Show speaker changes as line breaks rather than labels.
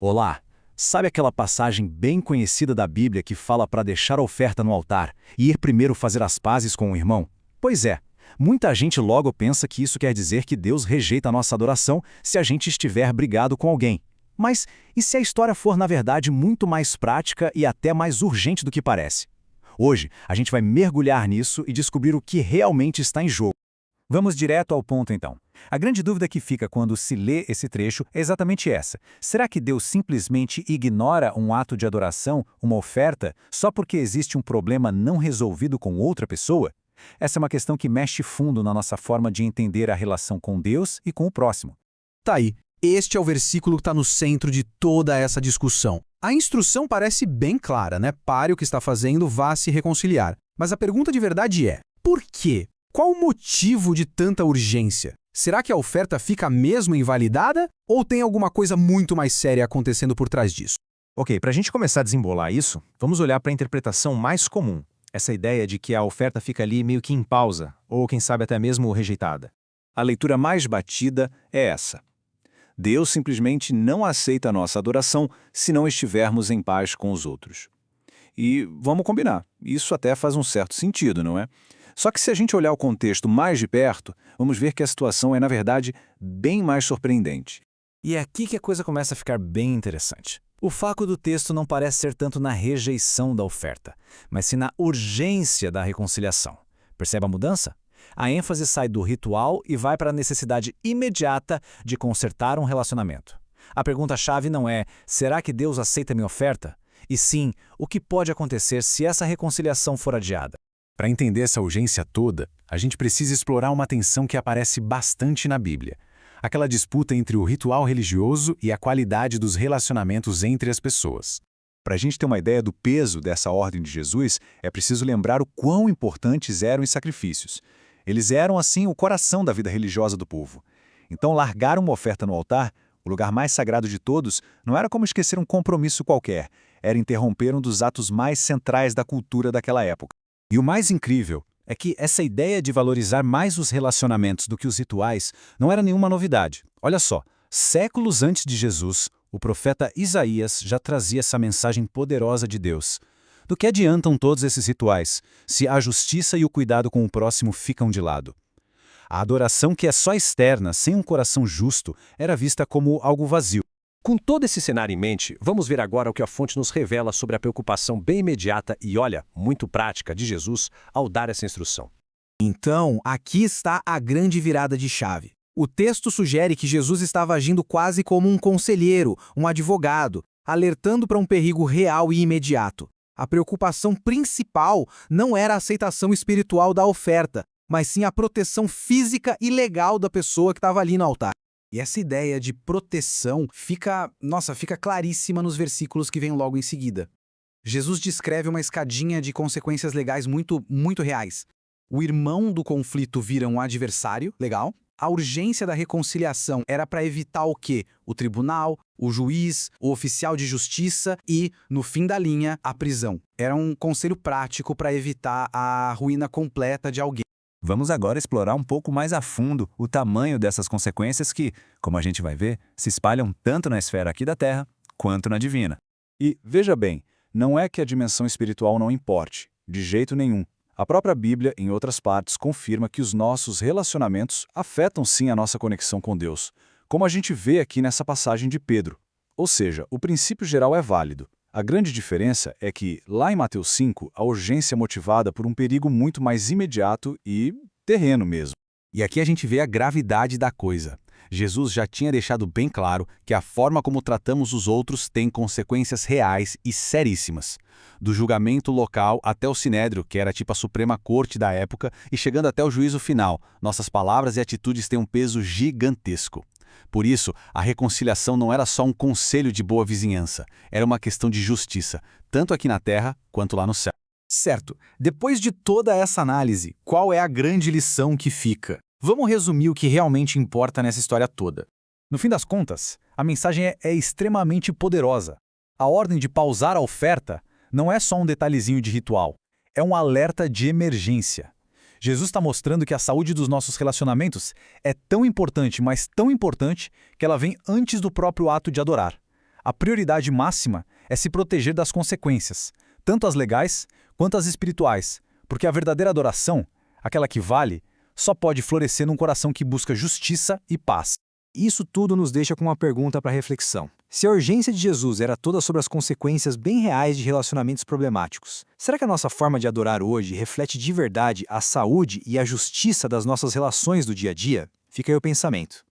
Olá! Sabe aquela passagem bem conhecida da Bíblia que fala para deixar a oferta no altar e ir primeiro fazer as pazes com o irmão? Pois é, muita gente logo pensa que isso quer dizer que Deus rejeita a nossa adoração se a gente estiver brigado com alguém. Mas e se a história for, na verdade, muito mais prática e até mais urgente do que parece? Hoje, a gente vai mergulhar nisso e descobrir o que realmente está em jogo.
Vamos direto ao ponto, então. A grande dúvida que fica quando se lê esse trecho é exatamente essa. Será que Deus simplesmente ignora um ato de adoração, uma oferta, só porque existe um problema não resolvido com outra pessoa? Essa é uma questão que mexe fundo na nossa forma de entender a relação com Deus e com o próximo.
Tá aí. Este é o versículo que está no centro de toda essa discussão. A instrução parece bem clara, né? Pare o que está fazendo, vá se reconciliar. Mas a pergunta de verdade é: por quê? Qual o motivo de tanta urgência? Será que a oferta fica mesmo invalidada? Ou tem alguma coisa muito mais séria acontecendo por trás disso?
Ok, para a gente começar a desembolar isso, vamos olhar para a interpretação mais comum. Essa ideia de que a oferta fica ali meio que em pausa, ou quem sabe até mesmo rejeitada.
A leitura mais batida é essa: Deus simplesmente não aceita a nossa adoração se não estivermos em paz com os outros. E vamos combinar, isso até faz um certo sentido, não é? Só que se a gente olhar o contexto mais de perto, vamos ver que a situação é, na verdade, bem mais surpreendente.
E é aqui que a coisa começa a ficar bem interessante. O foco do texto não parece ser tanto na rejeição da oferta, mas sim na urgência da reconciliação. Percebe a mudança? A ênfase sai do ritual e vai para a necessidade imediata de consertar um relacionamento. A pergunta-chave não é: será que Deus aceita minha oferta? E sim, o que pode acontecer se essa reconciliação for adiada?
Para entender essa urgência toda, a gente precisa explorar uma tensão que aparece bastante na Bíblia. Aquela disputa entre o ritual religioso e a qualidade dos relacionamentos entre as pessoas.
Para a gente ter uma ideia do peso dessa ordem de Jesus, é preciso lembrar o quão importantes eram os sacrifícios. Eles eram, assim, o coração da vida religiosa do povo. Então, largar uma oferta no altar, o lugar mais sagrado de todos, não era como esquecer um compromisso qualquer, era interromper um dos atos mais centrais da cultura daquela época.
E o mais incrível é que essa ideia de valorizar mais os relacionamentos do que os rituais não era nenhuma novidade. Olha só, séculos antes de Jesus, o profeta Isaías já trazia essa mensagem poderosa de Deus. Do que adiantam todos esses rituais, se a justiça e o cuidado com o próximo ficam de lado? A adoração que é só externa, sem um coração justo, era vista como algo vazio.
Com todo esse cenário em mente, vamos ver agora o que a fonte nos revela sobre a preocupação bem imediata e, olha, muito prática de Jesus ao dar essa instrução.
Então, aqui está a grande virada de chave. O texto sugere que Jesus estava agindo quase como um conselheiro, um advogado, alertando para um perigo real e imediato. A preocupação principal não era a aceitação espiritual da oferta, mas sim a proteção física e legal da pessoa que estava ali no altar. E essa ideia de proteção fica claríssima nos versículos que vêm logo em seguida. Jesus descreve uma escadinha de consequências legais muito reais. O irmão do conflito vira um adversário, legal. A urgência da reconciliação era para evitar o quê? O tribunal, o juiz, o oficial de justiça e, no fim da linha, a prisão. Era um conselho prático para evitar a ruína completa de alguém.
Vamos agora explorar um pouco mais a fundo o tamanho dessas consequências que, como a gente vai ver, se espalham tanto na esfera aqui da Terra quanto na divina.
E, veja bem, não é que a dimensão espiritual não importe, de jeito nenhum. A própria Bíblia, em outras partes, confirma que os nossos relacionamentos afetam sim a nossa conexão com Deus, como a gente vê aqui nessa passagem de Pedro. Ou seja, o princípio geral é válido. A grande diferença é que, lá em Mateus 5, a urgência é motivada por um perigo muito mais imediato e terreno mesmo.
E aqui a gente vê a gravidade da coisa. Jesus já tinha deixado bem claro que a forma como tratamos os outros tem consequências reais e seríssimas. Do julgamento local até o Sinédrio, que era tipo a Suprema Corte da época, e chegando até o juízo final, nossas palavras e atitudes têm um peso gigantesco. Por isso, a reconciliação não era só um conselho de boa vizinhança, era uma questão de justiça, tanto aqui na Terra quanto lá no céu.
Certo. Depois de toda essa análise, qual é a grande lição que fica? Vamos resumir o que realmente importa nessa história toda.
No fim das contas, a mensagem é extremamente poderosa. A ordem de pausar a oferta não é só um detalhezinho de ritual, é um alerta de emergência. Jesus está mostrando que a saúde dos nossos relacionamentos é tão importante, mas tão importante, que ela vem antes do próprio ato de adorar. A prioridade máxima é se proteger das consequências, tanto as legais quanto as espirituais, porque a verdadeira adoração, aquela que vale, só pode florescer num coração que busca justiça e paz.
Isso tudo nos deixa com uma pergunta para reflexão. Se a urgência de Jesus era toda sobre as consequências bem reais de relacionamentos problemáticos, será que a nossa forma de adorar hoje reflete de verdade a saúde e a justiça das nossas relações do dia a dia? Fica aí o pensamento.